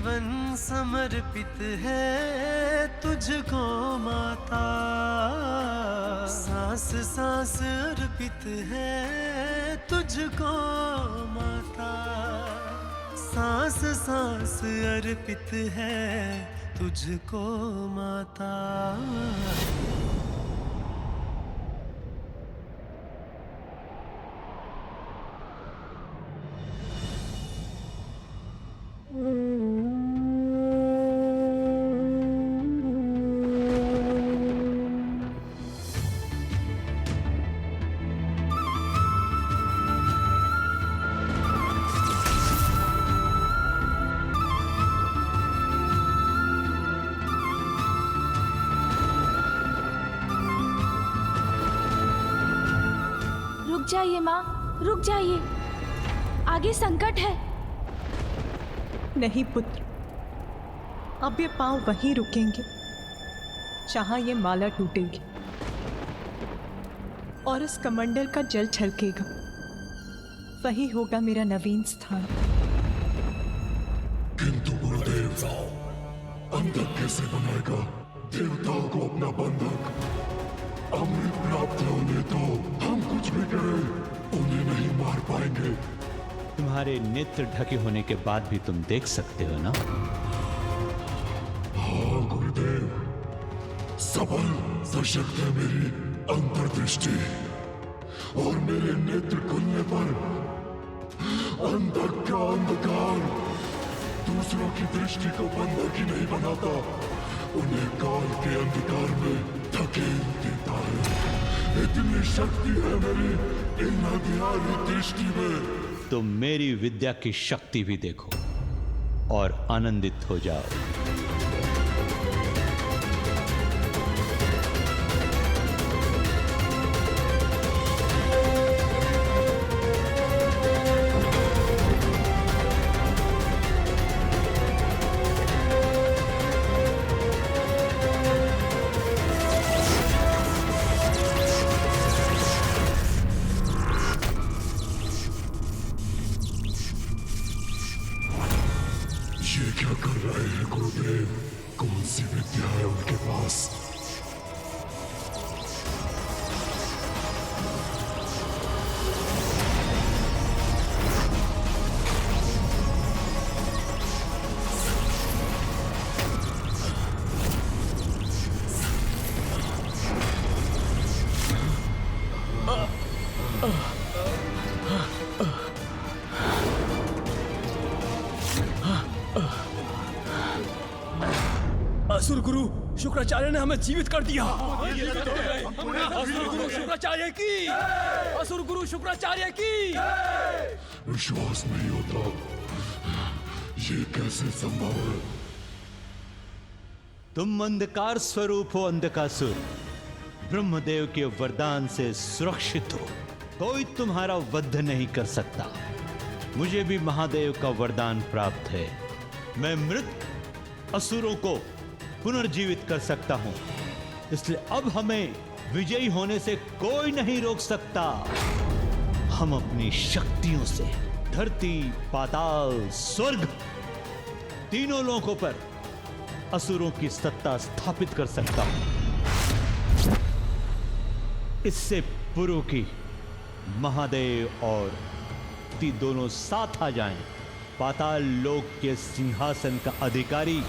जीवन समर्पित है तुझको माता, सांस सांस अर्पित है तुझको माता, सांस सांस अर्पित है तुझको माता। रुक जाइए माँ, रुक जाइए, आगे संकट है। नहीं पुत्र, अब ये पांव वहीं रुकेंगे जहां ये माला टूटेगी और इस कमंडल का जल छलकेगा। वही होगा मेरा नवीन स्थान। किंतु गुरुदेव, अंधक कैसे बनाएगा देवताओं को अपना बंधक? अमृत प्राप्त होने तो हम कुछ भी करें उन्हें नहीं मार पाएंगे। तुम्हारे नेत्र ढके होने के बाद भी तुम देख सकते हो ना? हाँ गुरुदेव, सबल सशक्त है मेरी अंतर्दृष्टि, और मेरे नेत्र खुलने पर अंधक का अंधकार दूसरों की दृष्टि को बंधक ही नहीं बनाता, उन्हें काल के अंधकार में धकेल देता है। इतनी शक्ति है मेरी इन अध्यात्मिक दृष्टि में। तो मेरी विद्या की शक्ति भी देखो और आनंदित हो जाओ। ये क्या कर रहे हैं गुरुदेव? कौन सी विद्या है उनके पास? असुर गुरु शुक्राचार्य ने हमें जीवित कर दिया। असुर गुरु शुक्राचार्य की, असुर गुरु शुक्राचार्य की। विश्वास नहीं होता, ये कैसे संभव है? तुम अंधकार स्वरूप हो अंधकासुर, ब्रह्मदेव के वरदान से सुरक्षित हो, कोई तुम्हारा वध नहीं कर सकता। मुझे भी महादेव का वरदान प्राप्त है, मैं मृत असुरों को पुनर्जीवित कर सकता हूं, इसलिए अब हमें विजयी होने से कोई नहीं रोक सकता। हम अपनी शक्तियों से धरती, पाताल, स्वर्ग तीनों लोकों पर असुरों की सत्ता स्थापित कर सकता हूं। इससे पूर्व की महादेव और ती दोनों साथ आ जाएं, पाताल लोक के सिंहासन का अधिकारी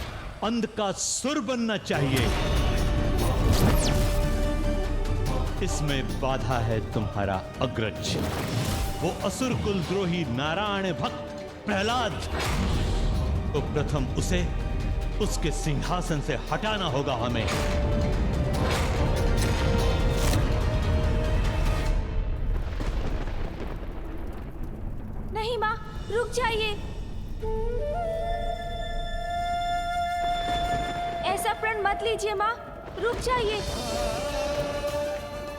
अंधकासुर बनना चाहिए। इसमें बाधा है तुम्हारा अग्रज, वो असुर कुलद्रोही नारायण भक्त प्रहलाद। तो प्रथम उसे उसके सिंहासन से हटाना होगा हमें। नहीं माँ, रुक जाइए, ऐसा प्रण मत लीजिए माँ, रुक जाइए।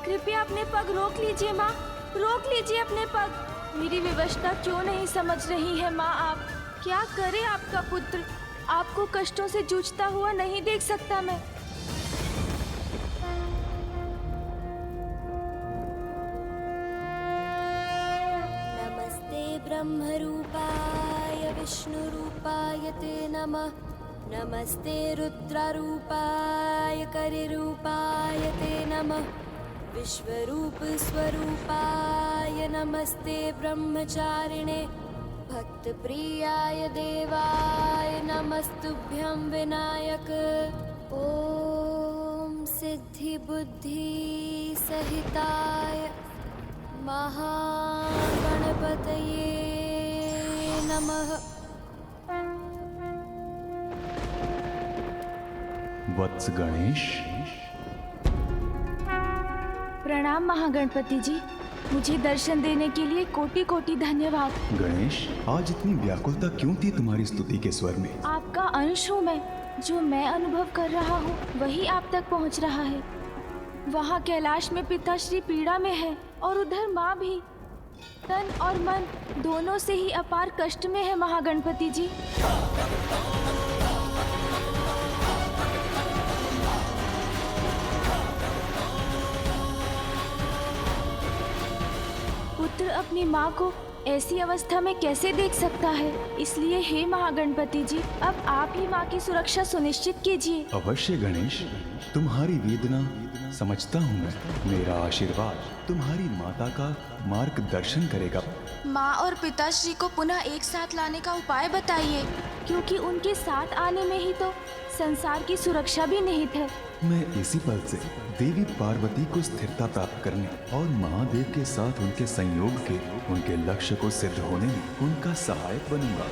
कृपया अपने पग रोक लीजिए माँ, रोक लीजिए अपने पग। मेरी विवशता क्यों नहीं समझ रही है माँ आप? क्या करे आपका पुत्र? आपको कष्टों से जूझता हुआ नहीं देख सकता मैं। नमस्ते ब्रह्मरूपाय विष्णुरूपाय ते नमः। नमस्ते रुद्ररूपाय करिरूपाय ते नमः। विश्वरूप स्वरूपाय नमस्ते ब्रह्मचारिणे। भक्तप्रियाय देवाय नमस्तुभ्यं विनायक। ॐ सिद्धिबुद्धि सहिताय महागणपतये नमः। वत्स गणेश। प्रणाम महागणपति जी, मुझे दर्शन देने के लिए कोटि कोटि धन्यवाद। गणेश, आज इतनी व्याकुलता क्यों थी तुम्हारी स्तुति के स्वर में? आपका अंश हूँ मैं, जो मैं अनुभव कर रहा हूँ वही आप तक पहुँच रहा है। वहाँ कैलाश में पिताश्री पीड़ा में है और उधर माँ भी तन और मन दोनों से ही अपार कष्ट में है महागणपति जी। पुत्र अपनी माँ को ऐसी अवस्था में कैसे देख सकता है? इसलिए हे महागणपति जी, अब आप ही माँ की सुरक्षा सुनिश्चित कीजिए। अवश्य गणेश, तुम्हारी वेदना समझता हूँ मैं। मेरा आशीर्वाद तुम्हारी माता का मार्गदर्शन करेगा। माँ और पिताश्री को पुनः एक साथ लाने का उपाय बताइए, क्योंकि उनके साथ आने में ही तो संसार की सुरक्षा भी निहित है। मैं इसी पल से देवी पार्वती को स्थिरता प्राप्त करने और महादेव के साथ उनके संयोग के उनके लक्ष्य को सिद्ध होने में उनका सहायक बनूंगा।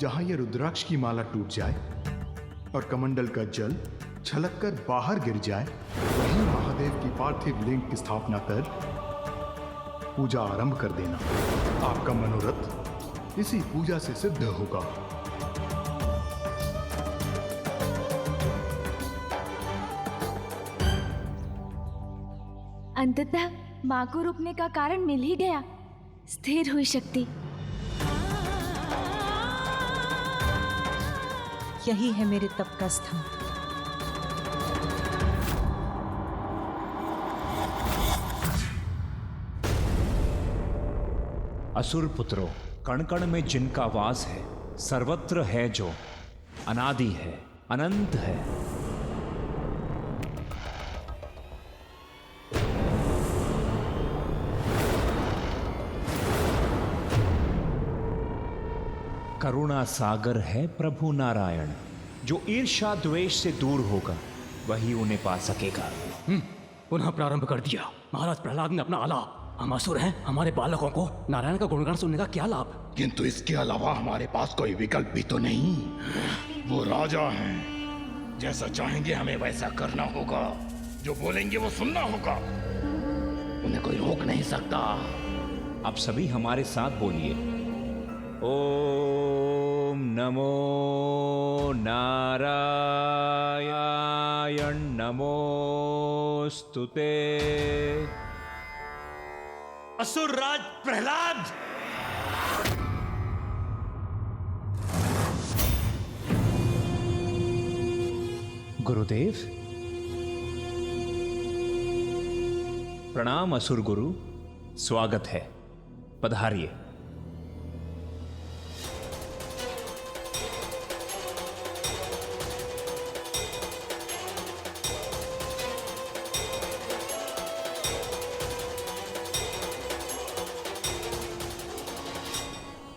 जहां यह रुद्राक्ष की माला टूट जाए और कमंडल का जल छलककर बाहर गिर जाए, वहीं महादेव की पार्थिव लिंग की स्थापना कर पूजा आरंभ कर देना। आपका मनोरथ इसी पूजा से सिद्ध होगा। अंततः माँ को रुकने का कारण मिल ही गया। स्थिर हुई शक्ति। यही है मेरे तप का स्थान। असुर पुत्रों, कण कण में जिनका वास है, सर्वत्र है जो, अनादि है, अनंत है। करुणा सागर है प्रभु नारायण। जो ईर्ष्या द्वेष से दूर होगा वही उन्हें पा सकेगा। पुनः प्रारंभ कर दिया। महाराज प्रहलाद ने अपना आलाप। हम असुर हैं, हमारे बालकों को नारायण का गुणगान सुनने का क्या लाभ? किंतु इसके अलावा हमारे पास कोई विकल्प भी तो नहीं। वो राजा हैं, जैसा चाहेंगे हमें वैसा करना होगा। जो बोलेंगे वो सुनना होगा। उन्हें कोई रोक नहीं सकता। आप सभी हमारे साथ बोलिए, ओम नमो नारायण नमोस्तुते। असुर राज प्रहलाद, गुरुदेव प्रणाम। असुर गुरु, स्वागत है, पधारिए।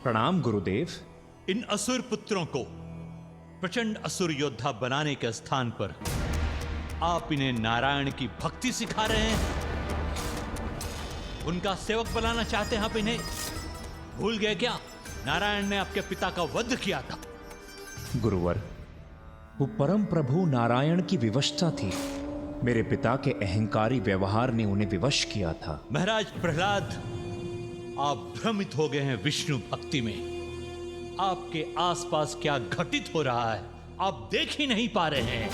प्रणाम गुरुदेव। इन असुर पुत्रों को प्रचंड असुर योद्धा बनाने के स्थान पर आप इन्हें नारायण की भक्ति सिखा रहे हैं। उनका सेवक बनाना चाहते हैं आप इन्हें। भूल गए क्या, नारायण ने आपके पिता का वध किया था। गुरुवर, वो परम प्रभु नारायण की विवशता थी। मेरे पिता के अहंकारी व्यवहार ने उन्हें विवश किया था। महाराज प्रहलाद, आप भ्रमित हो गए हैं विष्णु भक्ति में। आपके आसपास क्या घटित हो रहा है आप देख ही नहीं पा रहे हैं।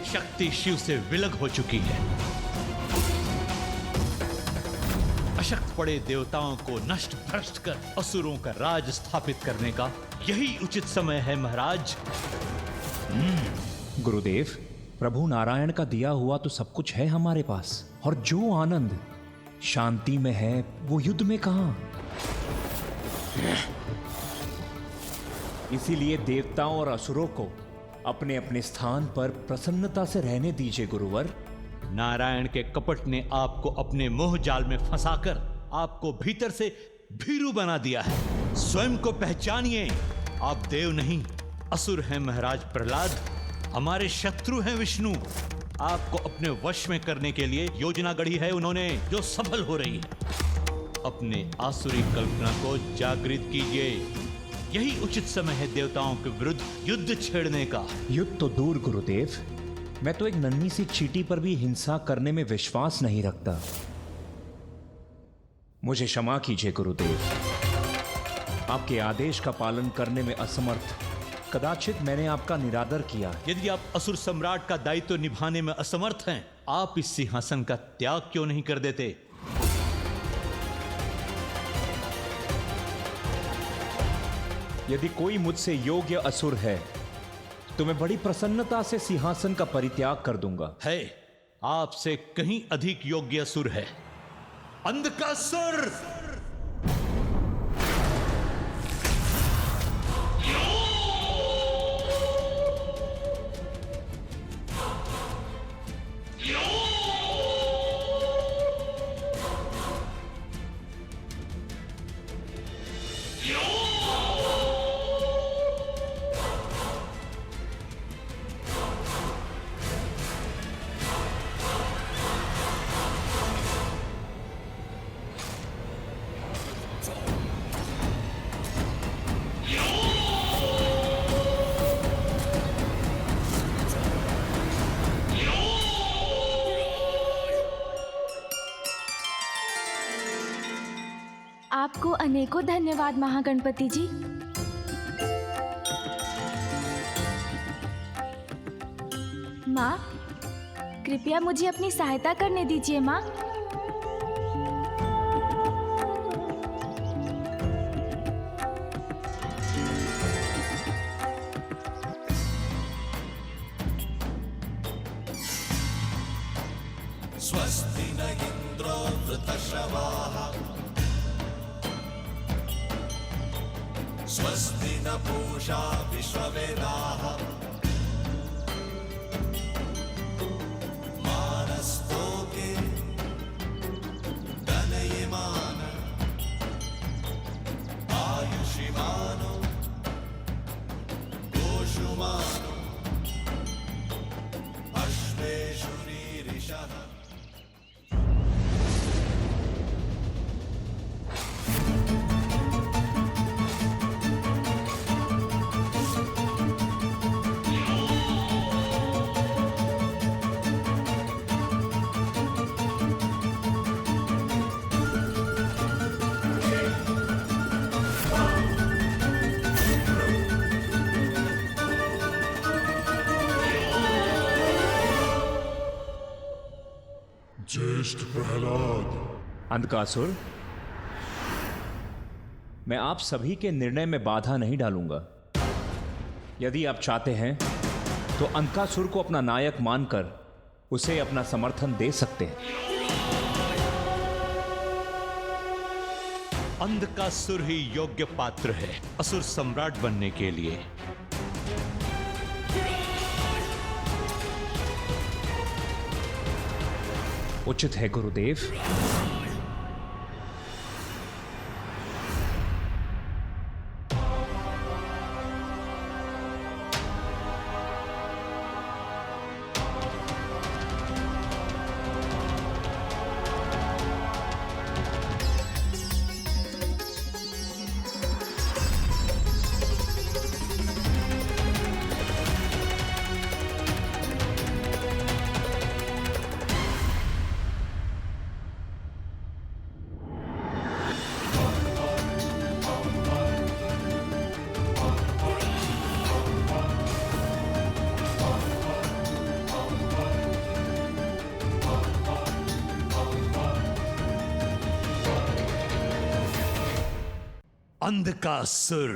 शक्ति शिव से विलग हो चुकी है। अशक्त पड़े देवताओं को नष्ट भ्रष्ट कर असुरों का राज स्थापित करने का यही उचित समय है महाराज। गुरुदेव, प्रभु नारायण का दिया हुआ तो सब कुछ है हमारे पास, और जो आनंद शांति में है वो युद्ध में कहां। इसीलिए देवताओं और असुरों को अपने अपने स्थान पर प्रसन्नता से रहने दीजिए गुरुवर। नारायण के कपट ने आपको अपने मोह जाल में फंसाकर आपको भीतर से भीरू बना दिया है। स्वयं को पहचानिए, आप देव नहीं असुर हैं महाराज प्रहलाद। हमारे शत्रु हैं विष्णु। आपको अपने वश में करने के लिए योजना गढ़ी है उन्होंने, जो सफल हो रही है। अपने आसुरी कल्पना को जागृत कीजिए। यही उचित समय है देवताओं के विरुद्ध युद्ध छेड़ने का। युद्ध तो दूर गुरुदेव, मैं तो एक नन्ही सी चींटी पर भी हिंसा करने में विश्वास नहीं रखता। मुझे क्षमा कीजिए गुरुदेव। आपके आदेश का पालन करने में असमर्थ कदाचित मैंने आपका निरादर किया। यदि आप असुर सम्राट का दायित्व निभाने में असमर्थ हैं, आप इस सिंहासन का त्याग क्यों नहीं कर देते? यदि कोई मुझसे योग्य असुर है तो मैं बड़ी प्रसन्नता से सिंहासन का परित्याग कर दूंगा। है, आपसे कहीं अधिक योग्य असुर है, अंधकासुर। आपको अनेकों धन्यवाद महागणपति जी। माँ, कृपया मुझे अपनी सहायता करने दीजिए माँ। स्वस्ति न इंद्रो वृतश्रवाः स्वस्ति न पूषा विश्ववेदाः मानस्तोके गणयमान आयुषिमानो गोषुमानो अश्वेषुरीरिषः। ज्येष्ठ प्रहलाद। अंधकासुर, मैं आप सभी के निर्णय में बाधा नहीं डालूंगा। यदि आप चाहते हैं तो अंधकासुर को अपना नायक मानकर उसे अपना समर्थन दे सकते हैं। अंधकासुर ही योग्य पात्र है असुर सम्राट बनने के लिए। उचित है गुरुदेव। अंधकासुर।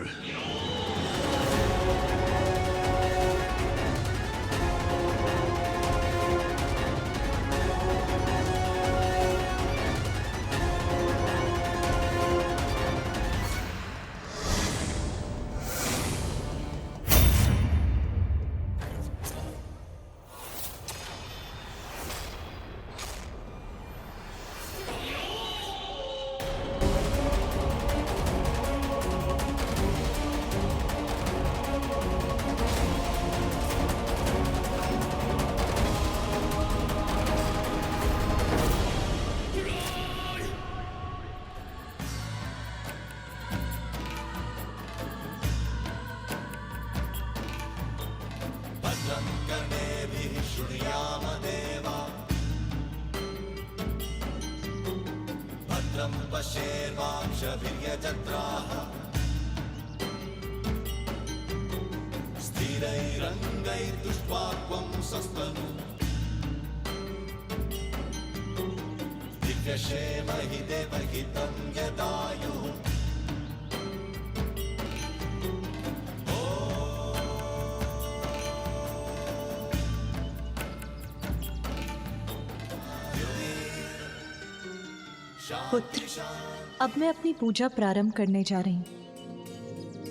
भद्रं कर्णेभिः शृणुयाम देवा भद्रं पश्येर्वाक्षभिर्यजत्राः स्थिरैरङ्गैर्दुष्ट्वा स्वस्तनु दिव्यक्षेमहि देवहितं यदायुः पुत्र, अब मैं अपनी पूजा प्रारंभ करने जा रही हूँ।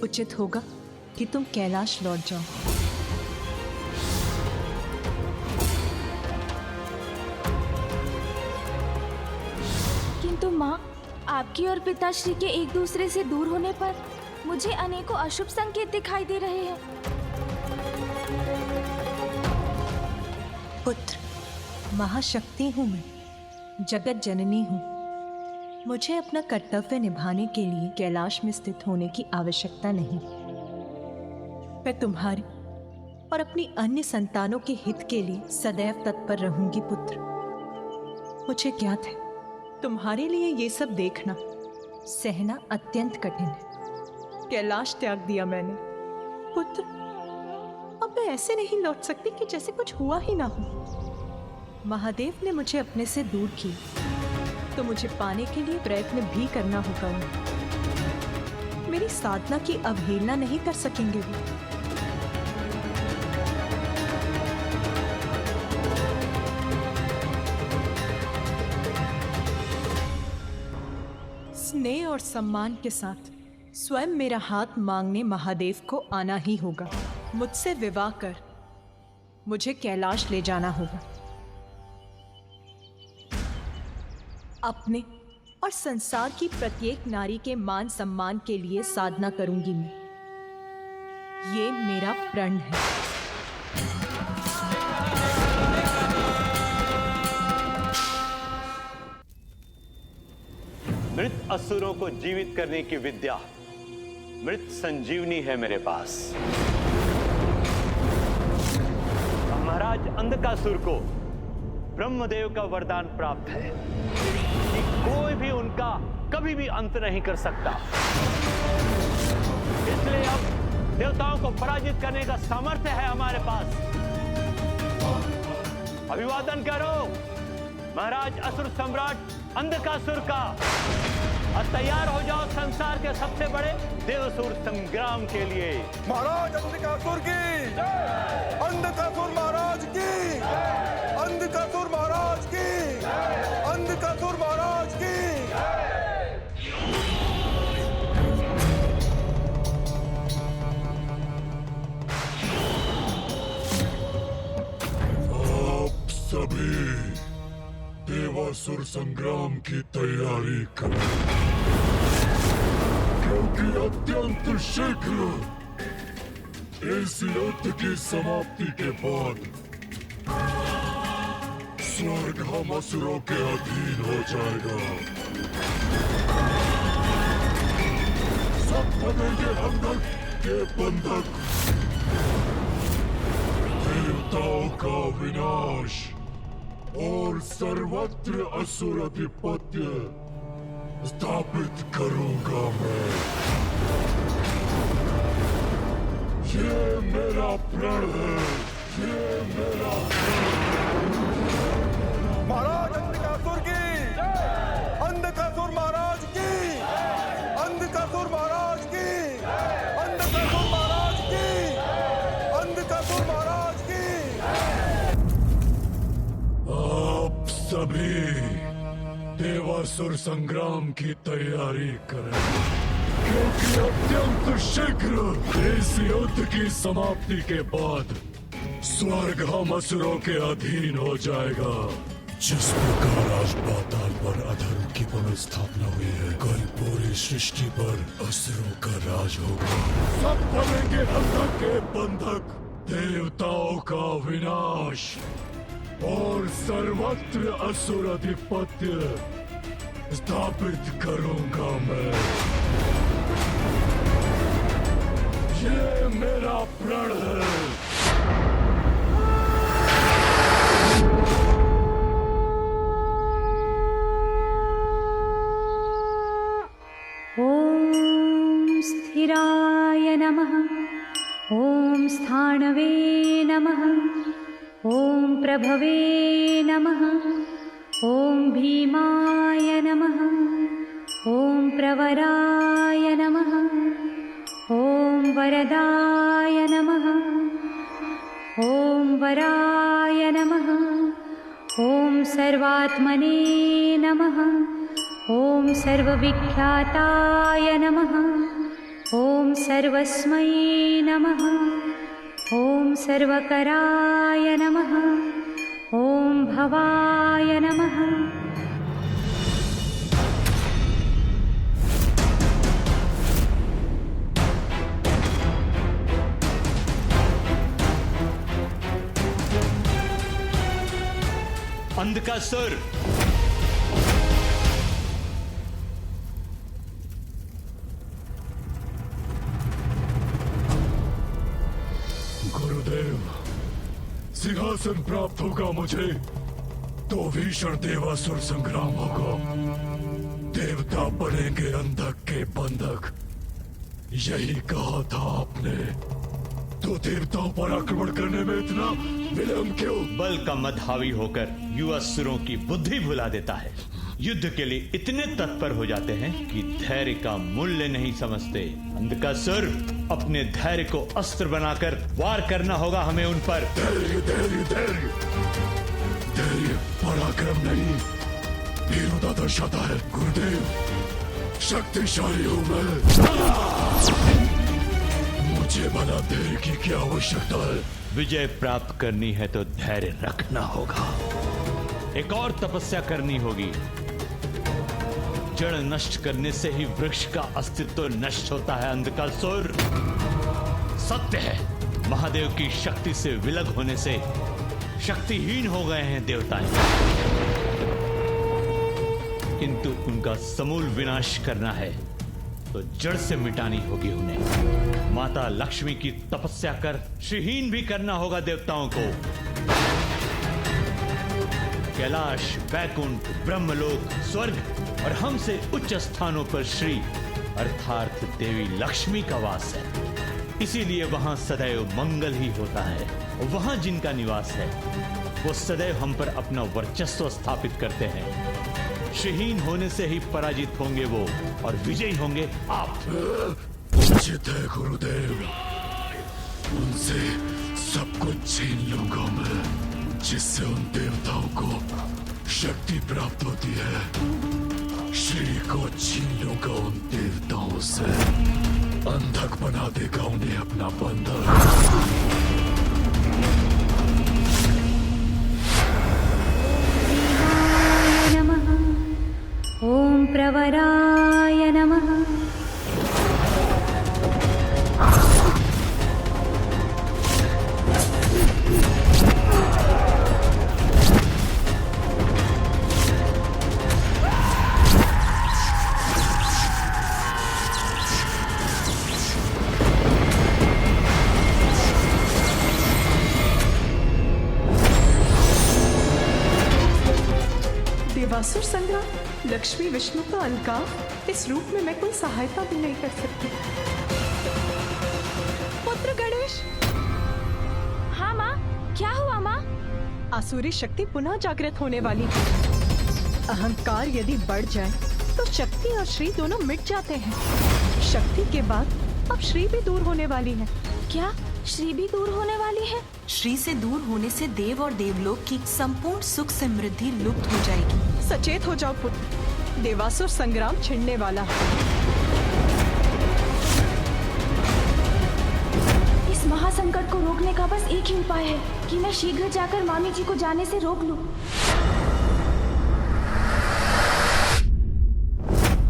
उचित होगा कि तुम कैलाश लौट जाओ। किंतु माँ, आपकी और पिताश्री के एक दूसरे से दूर होने पर मुझे अनेकों अशुभ संकेत दिखाई दे रहे हैं। पुत्र, महाशक्ति हूँ मैं, जगत जननी हूँ। मुझे अपना कर्तव्य निभाने के लिए कैलाश में स्थित होने की आवश्यकता नहीं। मैं तुम्हारी और अपनी अन्य संतानों के हित के लिए सदैव तत्पर रहूंगी पुत्र। मुझे ज्ञात है तुम्हारे लिए ये सब देखना सहना अत्यंत कठिन है। कैलाश त्याग दिया मैंने पुत्र। अब मैं ऐसे नहीं लौट सकती कि जैसे कुछ हुआ ही ना हो। महादेव ने मुझे अपने से दूर किया तो मुझे पाने के लिए प्रयत्न भी करना होगा। मेरी साधना की अवहेलना नहीं कर सकेंगे वो। स्नेह और सम्मान के साथ स्वयं मेरा हाथ मांगने महादेव को आना ही होगा। मुझसे विवाह कर मुझे कैलाश ले जाना होगा। अपने और संसार की प्रत्येक नारी के मान सम्मान के लिए साधना करूंगी मैं। ये मेरा प्रण है। मृत असुरों को जीवित करने की विद्या मृत संजीवनी है मेरे पास। महाराज अंधकासुर को ब्रह्मदेव का वरदान प्राप्त है कि कोई भी उनका कभी भी अंत नहीं कर सकता। इसलिए अब देवताओं को पराजित करने का सामर्थ्य है हमारे पास। अभिवादन करो महाराज असुर सम्राट अंधकासुर का और तैयार हो जाओ संसार के सबसे बड़े देवसुर संग्राम के लिए। महाराज अंधकासुर की, अंधकासुर महाराज की, अंधकासुर महाराज की, अंधकासुर महाराज की। आप सभी देवासुर संग्राम की तैयारी करें, क्योंकि अत्यंत शीघ्र इस युद्ध की समाप्ति के बाद स्वर्ग हम असुरों के अधीन हो जाएगा। सब बनेंगे बंधक के बंधक। देवताओं का विनाश और सर्वत्र असुर अधिपत्य स्थापित करूंगा मैं। ये मेरा प्रण है, ये मेरा महाराज अंधकासुर की, अंधकासुर महाराज की, अंधकासुर महाराज सभी देवासुर संग्राम की तैयारी करें, क्योंकि अत्यंत शीघ्र इस युद्ध की समाप्ति के बाद स्वर्ग हम असुरों के अधीन हो जाएगा। जिस प्रकार आज पाताल पर अधर्म की पुनर्स्थापना हुई है, कल पूरी सृष्टि पर असुरों का राज होगा। सब बनेंगे अंधक के बंधक, देवताओं का विनाश और सर्वत्र असुर अधिपत्य स्थापित करूंगा मैं। ये मेरा प्रण है। ॐ स्थिराय नमः। ॐ स्थाणवे नमः। ॐ प्रभवे नमः। ॐ भीमाय नमः। ॐ प्रवराय नमः। ॐ वरदाय नमः। ॐ वराय नमः। ॐ सर्वात्मने नमः। ॐ सर्वविख्याताय नमः। ॐ सर्वस्मै नमः। ॐ सर्वकराय नमः। ॐ भवाय नमः। अंधकासुर, गुरुदेव, सिंहासन प्राप्त होगा मुझे तो भीषण देवासुर संग्राम होगा। देवता बनेंगे अंधक के बंधक, यही कहा था आपने। तो देवताओं पर आक्रमण करने में इतना विलंब क्यों? बल का मद हावी होकर युवा असुरों की बुद्धि भुला देता है। युद्ध के लिए इतने तत्पर हो जाते हैं कि धैर्य का मूल्य नहीं समझते। अंधकासुर, अपने धैर्य को अस्त्र बनाकर वार करना होगा हमें उन पर। धैर्य धैर्य धैर्य धैर्य पराक्रम नहीं, वीरता दर्शाता है। गुरुदेव, शक्तिशाली हूं मैं, मुझे भला धैर्य की क्या आवश्यकता है? विजय प्राप्त करनी है तो धैर्य रखना होगा। एक और तपस्या करनी होगी। जड़ नष्ट करने से ही वृक्ष का अस्तित्व नष्ट होता है। अंधकासुर, सत्य है, महादेव की शक्ति से विलग होने से शक्तिहीन हो गए हैं देवताएं, किंतु उनका समूल विनाश करना है तो जड़ से मिटानी होगी उन्हें। माता लक्ष्मी की तपस्या कर श्रीहीन भी करना होगा देवताओं को। कैलाश, वैकुंठ, ब्रह्मलोक, स्वर्ग और हमसे उच्च स्थानों पर श्री अर्थात देवी लक्ष्मी का वास है। इसीलिए वहां सदैव मंगल ही होता है। वहां जिनका निवास है वो सदैव हम पर अपना वर्चस्व स्थापित करते हैं। श्रीहीन होने से ही पराजित होंगे वो और विजयी होंगे आप। उचित है गुरुदेव, उनसे सब कुछ छीन लूंगा मैं, जिससे उन देवताओं को शक्ति प्राप्त होती है। श्री को छीन लूंगा उन देवताओं से, अंधक बना देगा उन्हें अपना बंधन। ॐ प्रवराय नमः। देवासुर संग्राम, लक्ष्मी विष्णु का अलकाव, इस रूप में मैं कोई सहायता भी नहीं कर सकती। पुत्र गणेश। हाँ माँ, क्या हुआ माँ? आसुरी शक्ति पुनः जागृत होने वाली है। अहंकार यदि बढ़ जाए तो शक्ति और श्री दोनों मिट जाते हैं। शक्ति के बाद अब श्री भी दूर होने वाली है। क्या श्री भी दूर होने वाली है? श्री से दूर होने से देव और देवलोक की संपूर्ण सुख समृद्धि लुप्त हो जाएगी। सचेत हो जाओ पुत्र, देवासुर संग्राम छिड़ने वाला है। इस महासंकट को रोकने का बस एक ही उपाय है कि मैं शीघ्र जाकर मामी जी को जाने से रोक लूं।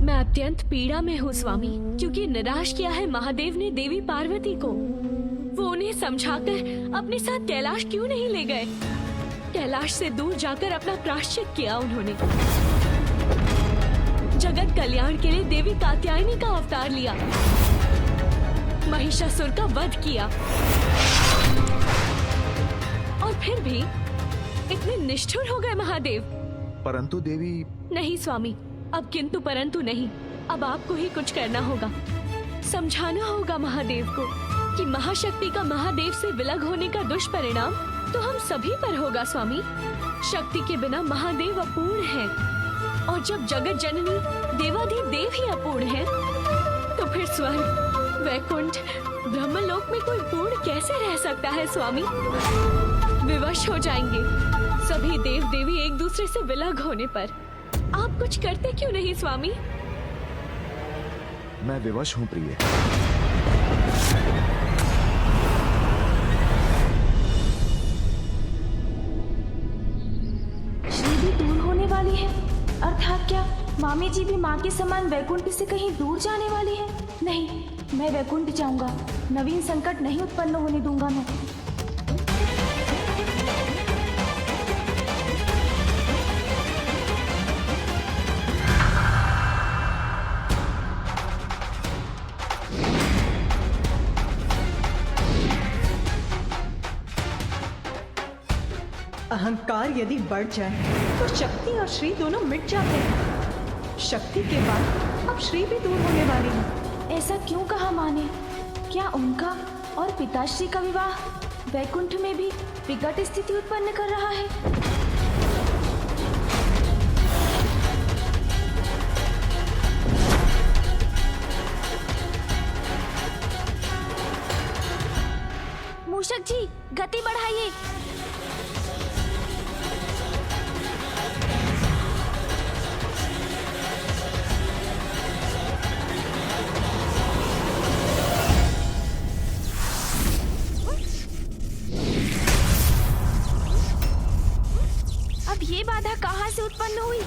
मैं अत्यंत पीड़ा में हूँ स्वामी, क्योंकि निराश किया है महादेव ने देवी पार्वती को। वो उन्हें समझाकर अपने साथ कैलाश क्यों नहीं ले गए? कैलाश से दूर जाकर अपना प्रायश्चित किया उन्होंने। जगत कल्याण के लिए देवी कात्यायनी का अवतार लिया, महिषासुर का वध किया, और फिर भी इतने निष्ठुर हो गए महादेव। परंतु देवी। नहीं स्वामी, अब किंतु परंतु नहीं, अब आपको ही कुछ करना होगा। समझाना होगा महादेव को कि महाशक्ति का महादेव से विलग होने का दुष्परिणाम तो हम सभी पर होगा स्वामी। शक्ति के बिना महादेव अपूर्ण है, और जब जगत जननी देवाधिदेव ही अपूर्ण है, तो फिर स्वर्ग, वैकुंठ, ब्रह्मलोक में कोई पूर्ण कैसे रह सकता है स्वामी? विवश हो जाएंगे सभी देव देवी एक दूसरे से विलग होने पर। आप कुछ करते क्यों नहीं स्वामी? मैं विवश हूँ प्रिय। श्री भी दूर होने वाली है, अर्थात क्या मामी जी भी माँ के समान वैकुंठ से कहीं दूर जाने वाली है? नहीं, मैं वैकुंठ जाऊंगा, नवीन संकट नहीं उत्पन्न होने दूंगा मैं। अहंकार यदि बढ़ जाए तो शक्ति और श्री दोनों मिट जाते हैं। शक्ति के बाद अब श्री भी दूर होने वाली है। ऐसा क्यों कहा माने? क्या उनका और पिताश्री का विवाह वैकुंठ में भी विकट स्थिति उत्पन्न कर रहा है? मूषक जी, गति बढ़ाइए। ये बाधा कहाँ से उत्पन्न हुई?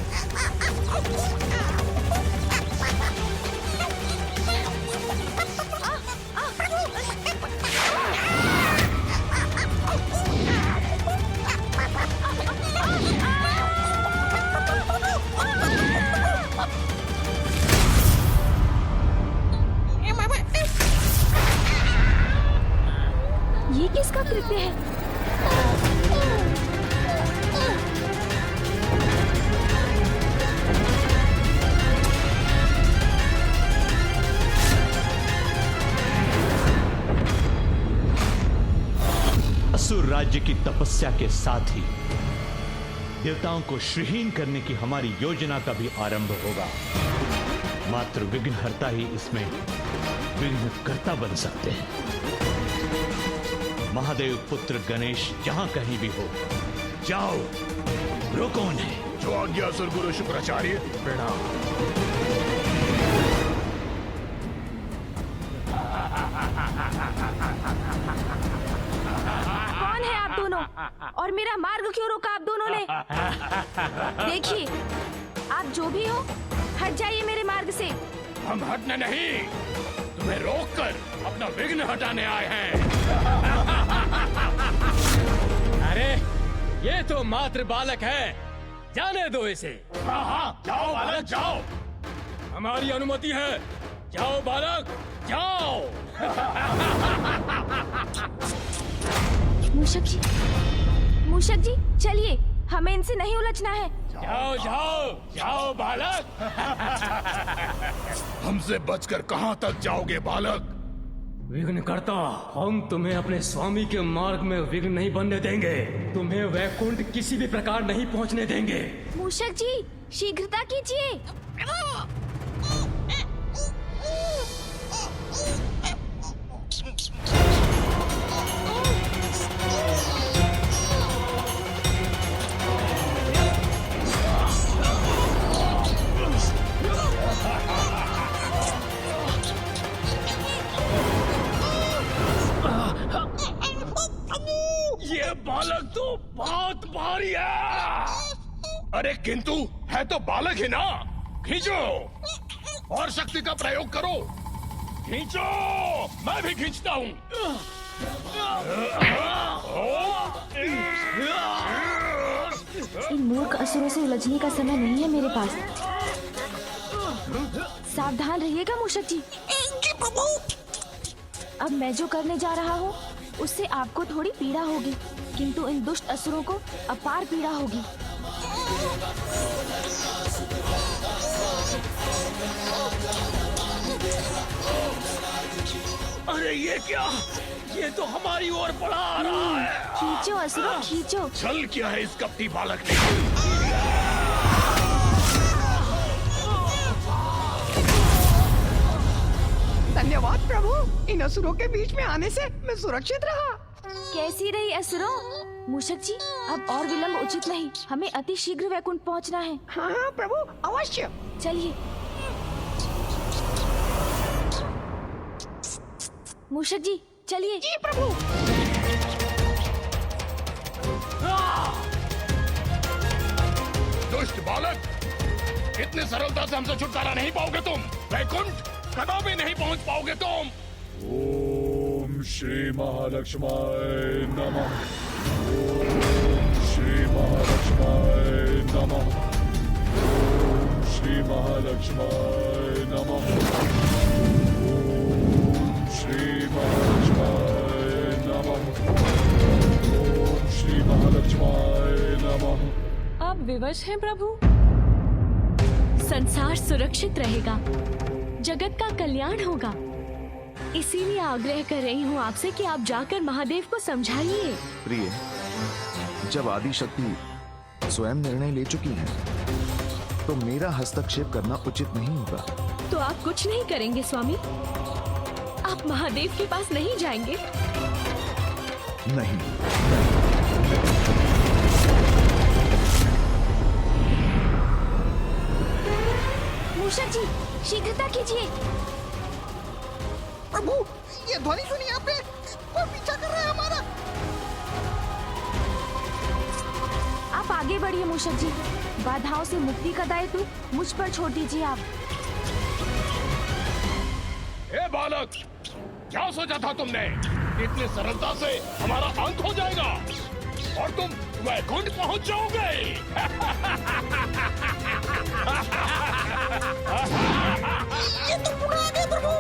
ये किसका कृत्य है? असुर राज्य की तपस्या के साथ ही देवताओं को श्रीहीन करने की हमारी योजना का भी आरंभ होगा। मात्र विघ्नहर्ता ही इसमें विघ्नकर्ता बन सकते हैं। महादेव पुत्र गणेश जहां कहीं भी हो, जाओ, रोको उन्हें। जो आज्ञा असुर गुरु शुक्राचार्य। प्रणाम। और मेरा मार्ग क्यों रोका आप दोनों ने? देखिए, आप जो भी हो, हट जाइए मेरे मार्ग से। हम हटने नहीं, तुम्हें रोककर अपना विघ्न हटाने आए हैं। अरे, ये तो मात्र बालक है, जाने दो इसे। हाँ, जाओ बालक जाओ, हमारी अनुमति है। जाओ बालक, जाओ। मूषक जी, चलिए, हमें इनसे नहीं उलझना है। जाओ जाओ जाओ बालक। हमसे बचकर कहां तक जाओगे बालक? विघ्नकर्ता, हम तुम्हें अपने स्वामी के मार्ग में विघ्न नहीं बनने देंगे। तुम्हें वैकुंठ किसी भी प्रकार नहीं पहुंचने देंगे। मूषक जी, शीघ्रता कीजिए। बहुत भारी है। अरे किंतु है तो बालक ही ना। खींचो और शक्ति का प्रयोग करो। खींचो, मैं भी खींचता हूँ। इन मूर्ख असुरों से उलझने का समय नहीं है मेरे पास। सावधान रहिएगा मूषक जी। अब मैं जो करने जा रहा हूँ उससे आपको थोड़ी पीड़ा होगी, किंतु इन दुष्ट असुरों को अपार पीड़ा होगी। अरे ये क्या? ये तो हमारी ओर बढ़ा आ रहा है। खींचो असुरों, खींचो। चल क्या है इस कपटी बालक ने? धन्यवाद प्रभु, इन असुरों के बीच में आने से मैं सुरक्षित रहा। कैसी रही असुरों? मूषक जी, अब और विलंब उचित नहीं, हमें अति शीघ्र वैकुंठ पहुंचना है। हाँ हाँ प्रभु, अवश्य। चलिए। मूषक जी चलिए। जी प्रभु। दुष्ट बालक, इतने सरलता से हमसे छुटकारा नहीं पाओगे तुम। वैकुंठ कदापि नहीं पहुंच पाओगे तुम। ओम श्री महालक्ष्माय नमः। ओम श्री महालक्ष्माय नमः। ओम श्री महालक्ष्माय नमः। ओम श्री महालक्ष्माय नमः। ओम श्री महालक्ष्माय नमः। आप विवश हैं प्रभु? संसार सुरक्षित रहेगा, जगत का कल्याण होगा, इसीलिए आग्रह कर रही हूँ आपसे कि आप जाकर महादेव को समझाइए। प्रिय, जब आदि शक्ति स्वयं निर्णय ले चुकी है, तो मेरा हस्तक्षेप करना उचित नहीं होगा। तो आप कुछ नहीं करेंगे स्वामी? आप महादेव के पास नहीं जाएंगे? नहीं। मूषक जी शीघ्रता कीजिए। प्रभु, ये ध्वनि सुनिए आपने? कोई पीछा कर रहा है हमारा। आप आगे बढ़िए मूषक जी, बाधाओं से मुक्ति का दायित्व मुझ पर छोड़ दीजिए आप। ए बालक, क्या सोचा था तुमने? इतनी सरलता से हमारा अंत हो जाएगा और तुम वैकुंठ पहुंच जाओगे। ये तो पुनः आ गए प्रभु।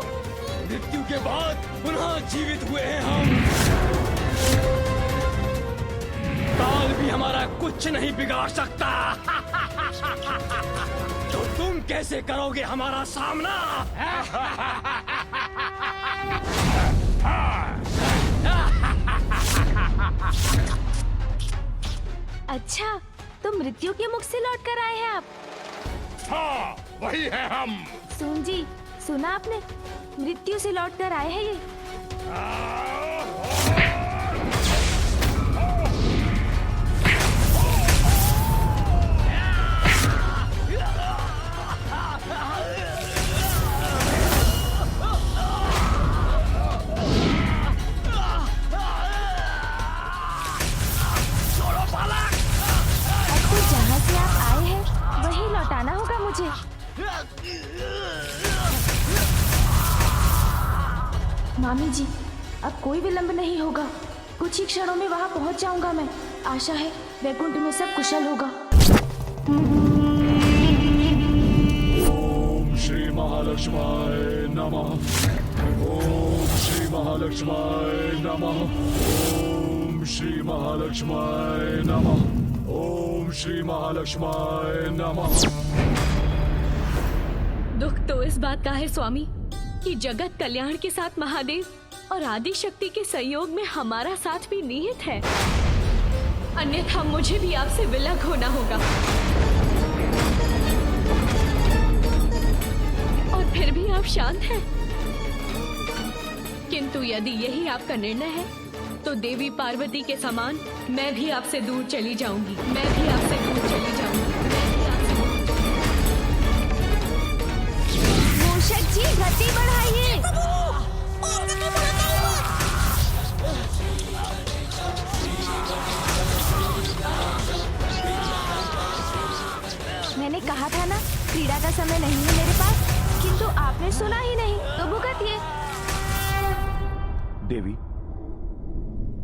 मृत्यु के बाद पुनः जीवित हुए हैं हम। काल भी हमारा कुछ नहीं बिगाड़ सकता। तो तुम कैसे करोगे हमारा सामना? अच्छा, तो मृत्यु के मुख से लौट कर आए हैं आप? हाँ, वही है हम। सुन जी, सुना आपने? मृत्यु से लौट कर आए हैं ये। अब तो जहाँ से आप आए हैं वही लौटाना होगा मुझे। मामी जी, अब कोई विलंब नहीं होगा, कुछ ही क्षणों में वहाँ पहुँच जाऊंगा मैं। आशा है वैकुंठ में सब कुशल होगा। ओम श्री महालक्ष्माय नमः। ओम श्री महालक्ष्माय नमः। ओम श्री महालक्ष्माय नमः। ओम श्री महालक्ष्माय नमः। दुख तो इस बात का है स्वामी कि जगत कल्याण के साथ महादेव और आदि शक्ति के सहयोग में हमारा साथ भी निहित है, अन्यथा मुझे भी आपसे विलग होना होगा। और फिर भी आप शांत हैं। किंतु यदि यही आपका निर्णय है तो देवी पार्वती के समान मैं भी आपसे दूर चली जाऊंगी। मैं भी आपसे दूर चली जाऊंगी। मूषक जी गति बढ़ाइए। समय नहीं है मेरे पास, किंतु आपने सुना ही नहीं तो भुगतिए।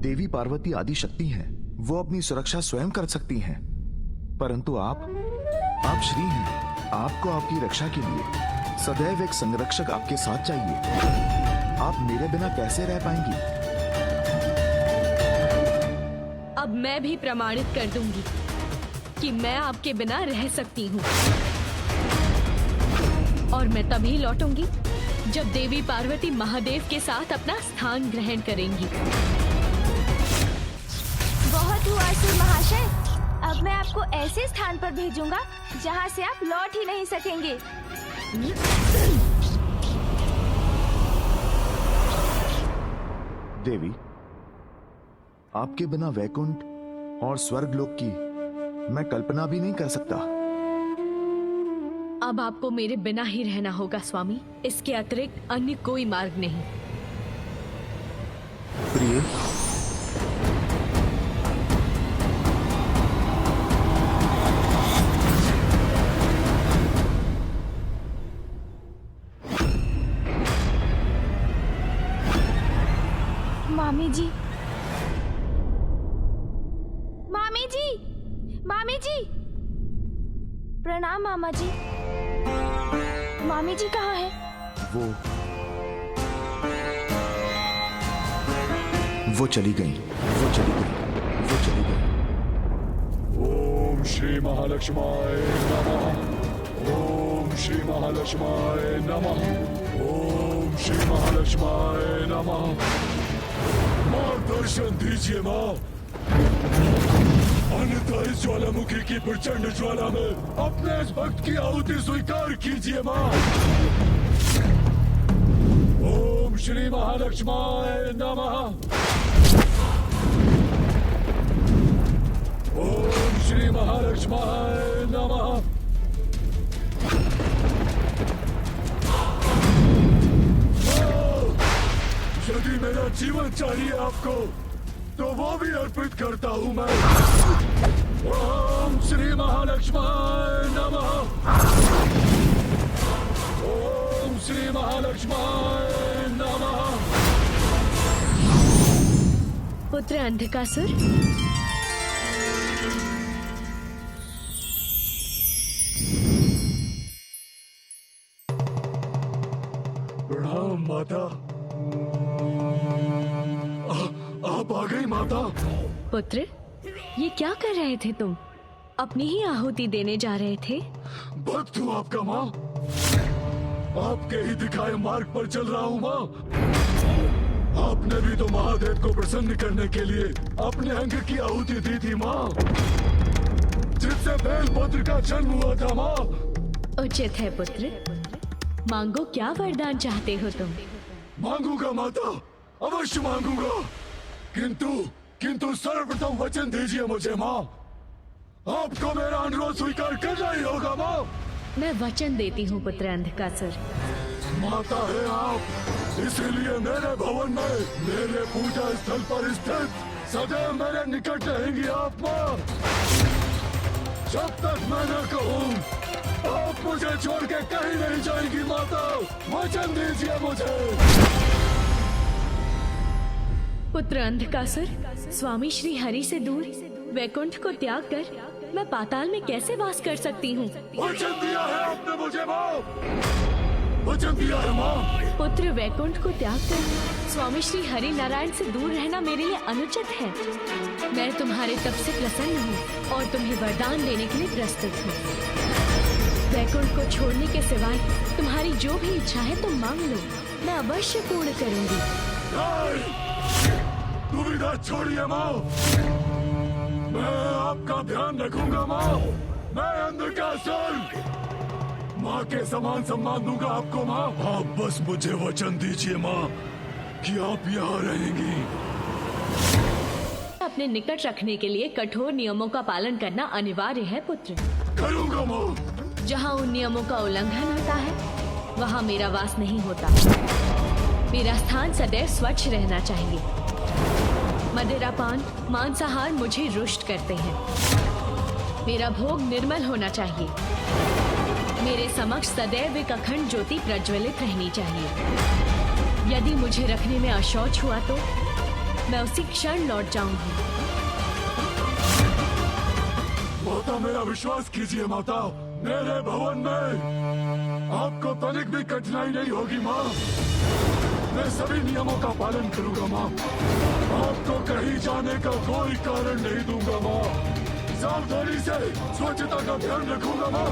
देवी पार्वती आदि शक्ति हैं। वो अपनी सुरक्षा स्वयं कर सकती हैं, परंतु आप श्री हैं। आपको आपकी रक्षा के लिए सदैव एक संरक्षक आपके साथ चाहिए। आप मेरे बिना कैसे रह पाएंगी? अब मैं भी प्रमाणित कर दूंगी कि मैं आपके बिना रह सकती हूँ, और मैं तभी लौटूंगी जब देवी पार्वती महादेव के साथ अपना स्थान ग्रहण करेंगी। बहुत हुआ असुर महाशय, अब मैं आपको ऐसे स्थान पर भेजूंगा जहाँ से आप लौट ही नहीं सकेंगे। देवी, आपके बिना वैकुंठ और स्वर्गलोक की मैं कल्पना भी नहीं कर सकता। अब आपको मेरे बिना ही रहना होगा स्वामी, इसके अतिरिक्त अन्य कोई मार्ग नहीं। प्रिय, मामी जी, मामी जी, मामी जी, प्रणाम मामा जी। मामी जी कहाँ है? वो चली गई। ओम श्री महालक्ष्माय नमः। ओम श्री महालक्ष्माय नमः। ओम श्री महालक्ष्माय नमः। मां दर्शन दीजिए मां, अन्यथा इस ज्वालामुखी की प्रचंड ज्वाला में अपने इस भक्त की आहुति स्वीकार कीजिए मां। ओम श्री महालक्ष्माय नमः। ओम श्री महालक्ष्माय नमः। यदि मेरा जीवन चाहिए आपको तो वो भी अर्पित करता हूं मैं। ओम श्री महालक्ष्माय नमः। ओम श्री महालक्ष्माय नमः। पुत्र अंधकासुर, प्रणाम माता। आप आ गई माता। पुत्र, ये क्या कर रहे थे तुम? अपनी ही आहुति देने जा रहे थे? भक्त हूँ आपका माँ, आपके ही दिखाए मार्ग पर चल रहा हूँ माँ। आपने भी तो महादेव को प्रसन्न करने के लिए अपने अंग की आहुति दी थी माँ, जिससे बेलपत्र का जन्म हुआ था माँ। उचित है पुत्र, मांगो, क्या वरदान चाहते हो तुम? मांगूंगा माता, अवश्य मांगूंगा, किंतु सर्वप्रथम वचन दीजिए मुझे माँ। आपको मेरा अनुरोध स्वीकार करना ही होगा माँ। मैं वचन देती हूँ पुत्र अंधकासुर। माता है आप, इसीलिए मेरे भवन में, मेरे पूजा स्थल पर स्थित सदैव मेरे निकट रहेंगी आप माँ। जब तक मैं न कहूँ आप मुझे छोड़ के कहीं नहीं जाएंगी माता। वचन दीजिए मुझे। पुत्र अंधकासुर, स्वामी श्री हरि से दूर वैकुंठ को त्याग कर मैं पाताल में कैसे वास कर सकती हूँ? वचन दिया है आपने मुझे माँ, वचन दिया है माँ। पुत्र, वैकुंठ को त्याग कर स्वामी श्री हरि नारायण से दूर रहना मेरे लिए अनुचित है। मैं तुम्हारे तप से प्रसन्न हूँ और तुम्हें वरदान देने के लिए प्रस्तुत हूँ। वैकुंठ को छोड़ने के सिवाय तुम्हारी जो भी इच्छा है तुम मांग लो, मैं अवश्य पूर्ण करूँगी। दुविधा छोड़िए माँ, मैं आपका ध्यान रखूंगा माँ। मैं अंधकासुर माँ के समान सम्मान दूंगा आपको माँ। आप बस मुझे वचन दीजिए माँ कि आप यहाँ रहेंगी। अपने निकट रखने के लिए कठोर नियमों का पालन करना अनिवार्य है पुत्र। करूंगा माँ। जहाँ उन नियमों का उल्लंघन होता है वहाँ मेरा वास नहीं होता। मेरा स्थान सदैव स्वच्छ रहना चाहिए। मदिरापान, मांसाहार मुझे रुष्ट करते हैं। मेरा भोग निर्मल होना चाहिए। मेरे समक्ष सदैव एक अखंड ज्योति प्रज्वलित रहनी चाहिए। यदि मुझे रखने में अशौच हुआ तो मैं उसी क्षण लौट जाऊंगी। माता, मेरा विश्वास कीजिए माता, मेरे भवन में आपको तनिक भी कठिनाई नहीं होगी माँ। मैं सभी नियमों का पालन करूंगा माँ। आपको कहीं जाने का कोई कारण नहीं दूंगा माँ। सावधानी से स्वच्छता का ध्यान रखूंगा माँ।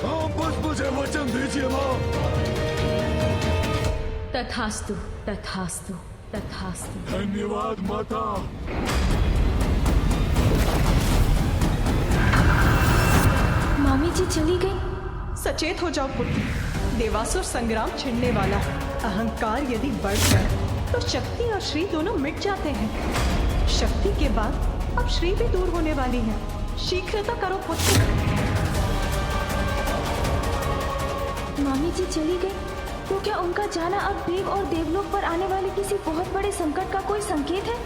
आप बस मुझे वचन दीजिए माँ। तथास्तु, तथास्तु, तथास्तु। धन्यवाद माता। मामी जी चली गई। सचेत हो जाओ पुत्र, देवासुर संग्राम छिड़ने वाला है। अहंकार यदि बढ़ जाए तो शक्ति और श्री दोनों मिट जाते हैं। शक्ति के बाद अब श्री भी दूर होने वाली है। शीघ्रता करो पुत्र। मामी जी चली गई तो क्या उनका जाना अब देव और देवलोक पर आने वाले किसी बहुत बड़े संकट का कोई संकेत है?